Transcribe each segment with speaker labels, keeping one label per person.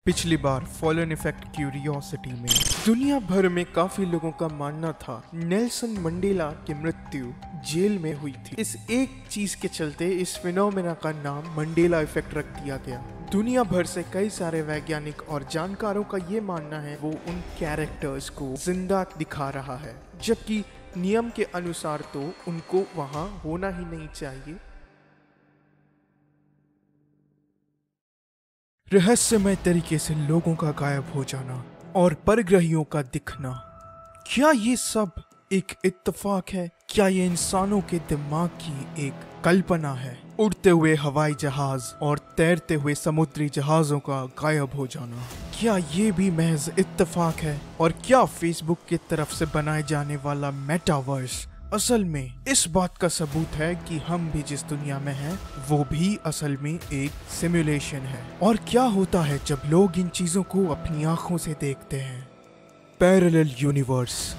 Speaker 1: पिछली बार fallen effect curiosity में दुनिया भर में काफी लोगों का मानना था नेल्सन मंडेला की मृत्यु जेल में हुई थी। इस एक चीज के चलते इस फिनोमेना का नाम मंडेला इफेक्ट रख दिया गया। दुनिया भर से कई सारे वैज्ञानिक और जानकारों का ये मानना है वो उन कैरेक्टर्स को जिंदा दिखा रहा है, जबकि नियम के अनुसार तो उनको वहां होना ही नहीं चाहिए। रहस्यमय तरीके से लोगों का गायब हो जाना और परग्रहियों का दिखना, क्या ये सब एक इत्तेफाक है? क्या ये इंसानों के दिमाग की एक कल्पना है? उड़ते हुए हवाई जहाज और तैरते हुए समुद्री जहाजों का गायब हो जाना, क्या ये भी महज इत्तेफाक है? और क्या फेसबुक की तरफ से बनाए जाने वाला मेटावर्स असल में इस बात का सबूत है कि हम भी जिस दुनिया में हैं वो भी असल में एक सिमुलेशन है? और क्या होता है जब लोग इन चीजों को अपनी आंखों से देखते हैं? Parallel universe.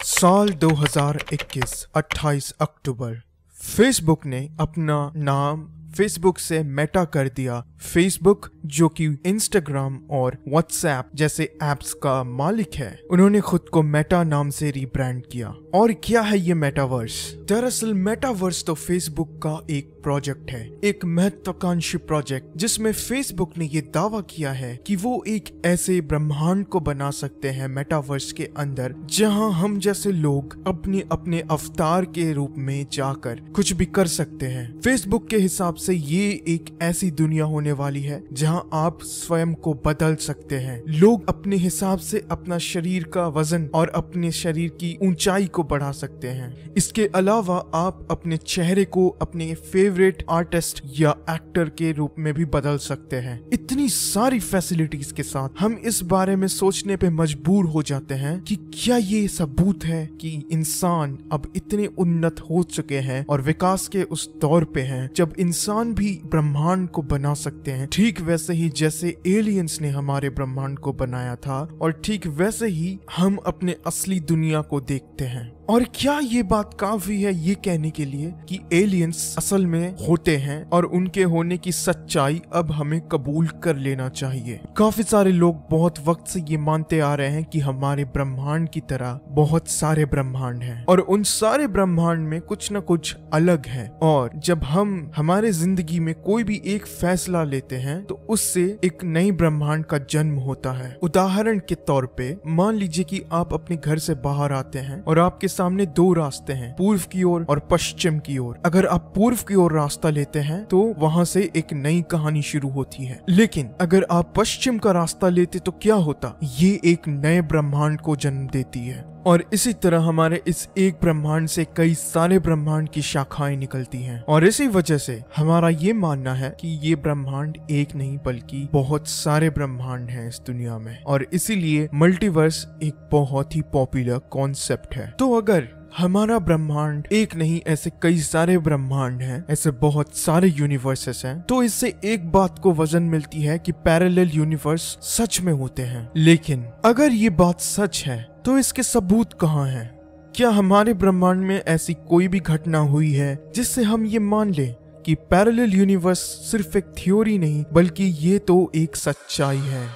Speaker 1: साल 2021 28 अक्टूबर फेसबुक ने अपना नाम फेसबुक से मेटा कर दिया। फेसबुक जो कि इंस्टाग्राम और व्हाट्सएप जैसे एप्स का मालिक है, उन्होंने खुद को मेटा नाम से रीब्रांड किया। और क्या है ये मेटावर्स? दरअसल मेटावर्स तो फेसबुक का एक प्रोजेक्ट है, एक महत्वाकांक्षी प्रोजेक्ट जिसमें फेसबुक ने ये दावा किया है कि वो एक ऐसे ब्रह्मांड को बना सकते हैं मेटावर्स के अंदर, जहां हम जैसे लोग अपने अपने अवतार के रूप में जाकर कुछ भी कर सकते हैं। फेसबुक के हिसाब से ये एक ऐसी दुनिया होने वाली है जहां आप स्वयं को बदल सकते हैं। लोग अपने हिसाब से अपना शरीर का वजन और अपने शरीर की ऊंचाई को बढ़ा सकते हैं। इसके अलावा आप अपने चेहरे को अपने फेवरेट आर्टिस्ट या एक्टर के रूप में भी बदल सकते हैं। इतनी सारी फैसिलिटीज के साथ हम इस बारे में सोचने पे मजबूर हो जाते हैं कि क्या ये सबूत है कि इंसान अब इतने उन्नत हो चुके हैं और विकास के उस दौर पे हैं जब इंसान भी ब्रह्मांड को बना सकते हैं, ठीक वैसे ही जैसे एलियंस ने हमारे ब्रह्मांड को बनाया था और ठीक वैसे ही हम अपने असली दुनिया को देखते हैं। और क्या ये बात काफी है ये कहने के लिए कि एलियंस असल में होते हैं और उनके होने की सच्चाई अब हमें कबूल कर लेना चाहिए? काफी सारे लोग बहुत वक्त से ये मानते आ रहे हैं कि हमारे ब्रह्मांड की तरह बहुत सारे ब्रह्मांड हैं और उन सारे ब्रह्मांड में कुछ न कुछ अलग है। और जब हम हमारे जिंदगी में कोई भी एक फैसला लेते हैं तो उससे एक नई ब्रह्मांड का जन्म होता है। उदाहरण के तौर पे मान लीजिए कि आप अपने घर से बाहर आते हैं और आपके सामने दो रास्ते हैं, पूर्व की ओर और पश्चिम की ओर। अगर आप पूर्व की ओर रास्ता लेते हैं तो वहां से एक नई कहानी शुरू होती है, लेकिन अगर आप पश्चिम का रास्ता लेते तो क्या होता? ये एक नए ब्रह्मांड को जन्म देती है। और इसी तरह हमारे इस एक ब्रह्मांड से कई सारे ब्रह्मांड की शाखाएं निकलती हैं और इसी वजह से हमारा ये मानना है कि ये ब्रह्मांड एक नहीं बल्कि बहुत सारे ब्रह्मांड हैं इस दुनिया में। और इसीलिए मल्टीवर्स एक बहुत ही पॉपुलर कॉन्सेप्ट है। तो अगर हमारा ब्रह्मांड एक नहीं ऐसे कई सारे ब्रह्मांड हैं, ऐसे बहुत सारे यूनिवर्सेस हैं, तो इससे एक बात को वजन मिलती है कि पैरेलल यूनिवर्स सच में होते हैं। लेकिन अगर ये बात सच है तो इसके सबूत कहाँ हैं? क्या हमारे ब्रह्मांड में ऐसी कोई भी घटना हुई है जिससे हम ये मान लें कि पैरेलल यूनिवर्स सिर्फ एक थ्योरी नहीं बल्कि ये तो एक सच्चाई है?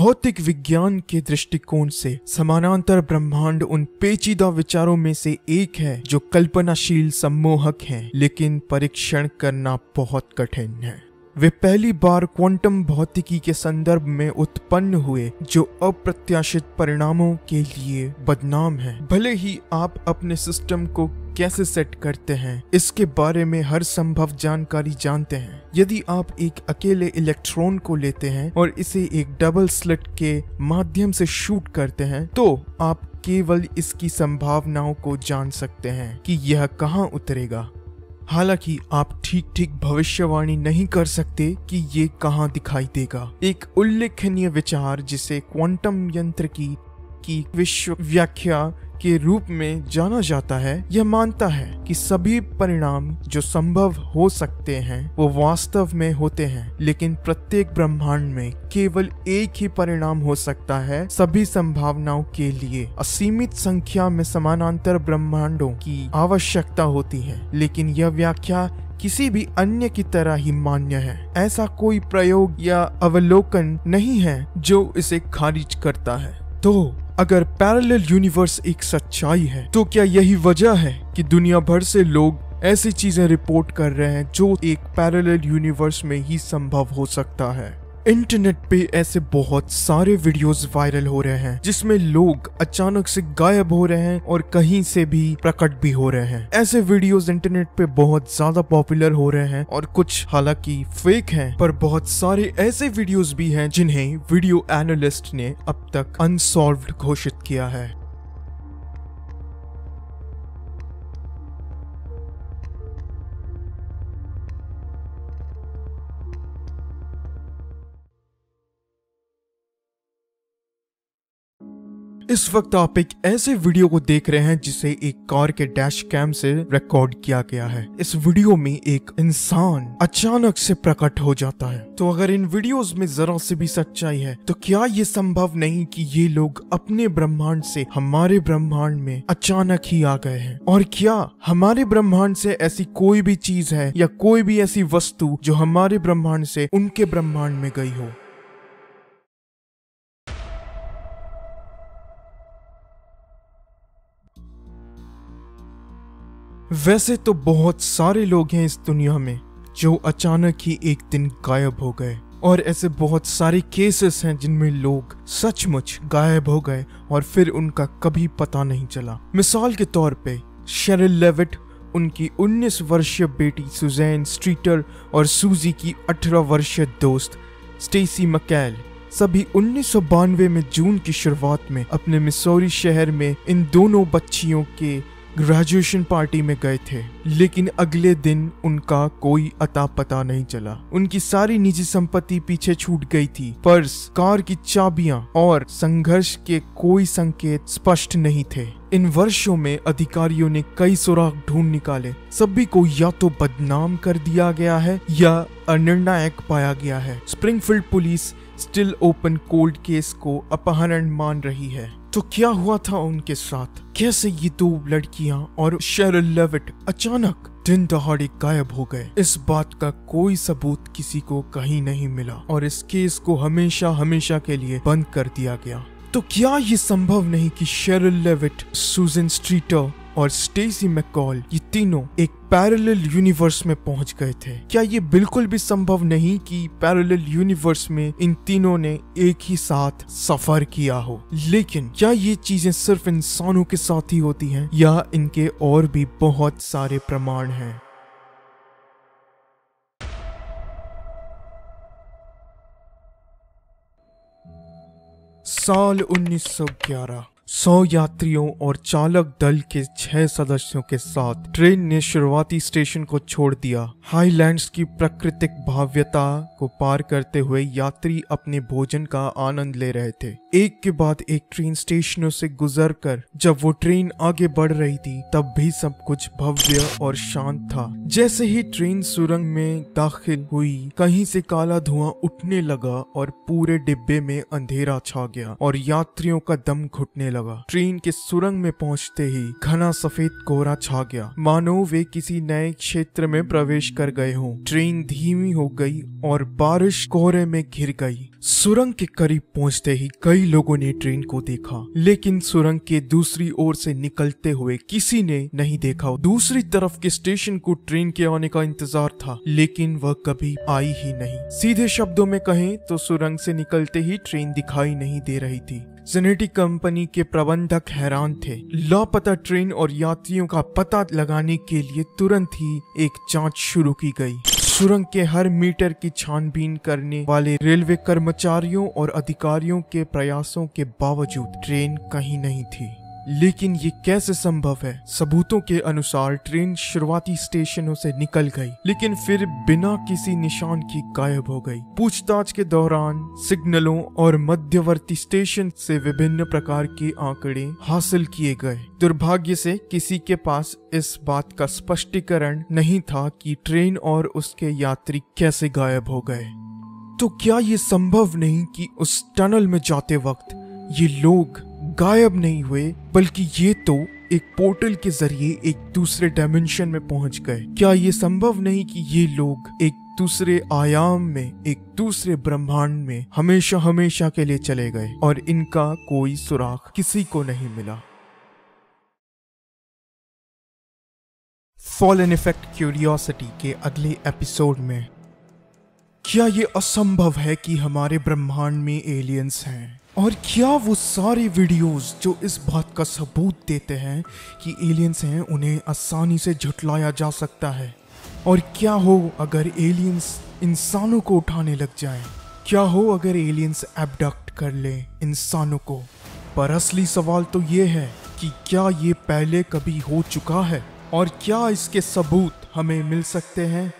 Speaker 1: भौतिक विज्ञान के दृष्टिकोण से समानांतर ब्रह्मांड उन पेचीदा विचारों में से एक है जो कल्पनाशील सम्मोहक हैं, लेकिन परीक्षण करना बहुत कठिन है। वे पहली बार क्वांटम भौतिकी के संदर्भ में उत्पन्न हुए, जो अप्रत्याशित परिणामों के लिए बदनाम है। भले ही आप अपने सिस्टम को कैसे सेट करते हैं इसके बारे में हर संभव जानकारी जानते हैं। यदि आप एक अकेले इलेक्ट्रॉन को लेते हैं और इसे एक डबल स्लिट के माध्यम से शूट करते हैं, तो आप केवल इसकी संभावनाओं को जान सकते हैं कि यह कहां उतरेगा। हालांकि आप ठीक भविष्यवाणी नहीं कर सकते कि ये कहां दिखाई देगा। एक उल्लेखनीय विचार जिसे क्वांटम यांत्रिकी की विश्व व्याख्या के रूप में जाना जाता है, यह मानता है कि सभी परिणाम जो संभव हो सकते हैं वो वास्तव में होते हैं, लेकिन प्रत्येक ब्रह्मांड में केवल एक ही परिणाम हो सकता है। सभी संभावनाओं के लिए असीमित संख्या में समानांतर ब्रह्मांडों की आवश्यकता होती है, लेकिन यह व्याख्या किसी भी अन्य की तरह ही मान्य है। ऐसा कोई प्रयोग या अवलोकन नहीं है जो इसे खारिज करता है। तो अगर पैरेलल यूनिवर्स एक सच्चाई है, तो क्या यही वजह है कि दुनिया भर से लोग ऐसी चीजें रिपोर्ट कर रहे हैं जो एक पैरेलल यूनिवर्स में ही संभव हो सकता है? इंटरनेट पे ऐसे बहुत सारे वीडियोस वायरल हो रहे हैं जिसमें लोग अचानक से गायब हो रहे हैं और कहीं से भी प्रकट भी हो रहे हैं। ऐसे वीडियोस इंटरनेट पे बहुत ज्यादा पॉपुलर हो रहे हैं और कुछ हालांकि फेक हैं, पर बहुत सारे ऐसे वीडियोस भी हैं जिन्हें वीडियो एनालिस्ट ने अब तक अनसॉल्व्ड घोषित किया है। इस वक्त आप एक ऐसे वीडियो को देख रहे हैं जिसे एक कार के डैश कैम से रिकॉर्ड किया गया है। इस वीडियो में एक इंसान अचानक से प्रकट हो जाता है। तो अगर इन वीडियोस में जरा से भी सच्चाई है, तो क्या ये संभव नहीं कि ये लोग अपने ब्रह्मांड से हमारे ब्रह्मांड में अचानक ही आ गए हैं? और क्या हमारे ब्रह्मांड से ऐसी कोई भी चीज है या कोई भी ऐसी वस्तु जो हमारे ब्रह्मांड से उनके ब्रह्मांड में गई हो? वैसे तो बहुत सारे लोग हैं इस दुनिया में जो अचानक ही एक दिन गायब हो गए, और ऐसे बहुत सारे केसेस हैं जिनमें लोग सचमुच गायब हो गए और फिर उनका कभी पता नहीं चला। मिसाल के तौर पे शेरिल लेविट, उनकी 19 वर्षीय बेटी सुजैन स्ट्रीटर और सूजी की 18 वर्षीय दोस्त स्टेसी मकैल सभी 1992 में जून की शुरुआत में अपने मिसौरी शहर में इन दोनों बच्चियों के ग्रेजुएशन पार्टी में गए थे, लेकिन अगले दिन उनका कोई अता पता नहीं चला। उनकी सारी निजी संपत्ति पीछे छूट गई थी। पर्स, कार की चाबियां और संघर्ष के कोई संकेत स्पष्ट नहीं थे। इन वर्षों में अधिकारियों ने कई सुराग ढूंढ निकाले। सभी को या तो बदनाम कर दिया गया है या अनिर्णायक पाया गया है। Springfield police still open cold case को अपहरण मान रही है। तो क्या हुआ था उनके साथ? कैसे ये दो लड़कियां और शेरिल लेविट अचानक दिन दहाड़े गायब हो गए? इस बात का कोई सबूत किसी को कहीं नहीं मिला और इस केस को हमेशा के लिए बंद कर दिया गया। तो क्या ये संभव नहीं कि शेरिल लेविट, सुजैन स्ट्रीटर और स्टेसी मैकॉल ये तीनों एक पैरेलल यूनिवर्स में पहुंच गए थे? क्या ये बिल्कुल भी संभव नहीं कि पैरेलल यूनिवर्स में इन तीनों ने एक ही साथ सफर किया हो? लेकिन क्या ये चीजें सिर्फ इंसानों के साथ ही होती हैं या इनके और भी बहुत सारे प्रमाण हैं? साल 1911 100 यात्रियों और चालक दल के 6 सदस्यों के साथ ट्रेन ने शुरुआती स्टेशन को छोड़ दिया। हाईलैंड्स की प्राकृतिक भव्यता को पार करते हुए यात्री अपने भोजन का आनंद ले रहे थे। एक के बाद एक ट्रेन स्टेशनों से गुजरकर जब वो ट्रेन आगे बढ़ रही थी, तब भी सब कुछ भव्य और शांत था। जैसे ही ट्रेन सुरंग में दाखिल हुई, कहीं से काला धुआं उठने लगा और पूरे डिब्बे में अंधेरा छा गया और यात्रियों का दम घुटने लगा। लगा। ट्रेन के सुरंग में पहुंचते ही घना सफेद कोहरा छा गया, मानो वे किसी नए क्षेत्र में प्रवेश कर गए हों। ट्रेन धीमी हो गई और बारिश कोहरे में घिर गई। सुरंग के करीब पहुंचते ही कई लोगों ने ट्रेन को देखा, लेकिन सुरंग के दूसरी ओर से निकलते हुए किसी ने नहीं देखा। दूसरी तरफ के स्टेशन को ट्रेन के आने का इंतजार था, लेकिन वह कभी आई ही नहीं। सीधे शब्दों में कहें तो सुरंग से निकलते ही ट्रेन दिखाई नहीं दे रही थी। जेनेटिक कंपनी के प्रबंधक हैरान थे। लापता ट्रेन और यात्रियों का पता लगाने के लिए तुरंत ही एक जांच शुरू की गई। सुरंग के हर मीटर की छानबीन करने वाले रेलवे कर्मचारियों और अधिकारियों के प्रयासों के बावजूद ट्रेन कहीं नहीं थी। लेकिन ये कैसे संभव है? सबूतों के अनुसार ट्रेन शुरुआती स्टेशनों से निकल गई, लेकिन फिर बिना किसी निशान की गायब हो गई। पूछताछ के दौरान सिग्नलों और मध्यवर्ती स्टेशन से विभिन्न प्रकार के आंकड़े हासिल किए गए। दुर्भाग्य से किसी के पास इस बात का स्पष्टीकरण नहीं था कि ट्रेन और उसके यात्री कैसे गायब हो गए। तो क्या ये संभव नहीं कि उस टनल में जाते वक्त ये लोग गायब नहीं हुए, बल्कि ये तो एक पोर्टल के जरिए एक दूसरे डायमेंशन में पहुंच गए? क्या ये संभव नहीं कि ये लोग एक दूसरे आयाम में, एक दूसरे ब्रह्मांड में हमेशा हमेशा के लिए चले गए और इनका कोई सुराग किसी को नहीं मिला? फॉलन इफेक्ट क्यूरियोसिटी के अगले एपिसोड में, क्या ये असंभव है कि हमारे ब्रह्मांड में एलियंस हैं? और क्या वो सारे वीडियोस जो इस बात का सबूत देते हैं कि एलियंस हैं, उन्हें आसानी से झुठलाया जा सकता है? और क्या हो अगर एलियंस इंसानों को उठाने लग जाएं? क्या हो अगर एलियंस एब्डक्ट कर लें इंसानों को? पर असली सवाल तो ये है कि क्या ये पहले कभी हो चुका है, और क्या इसके सबूत हमें मिल सकते हैं?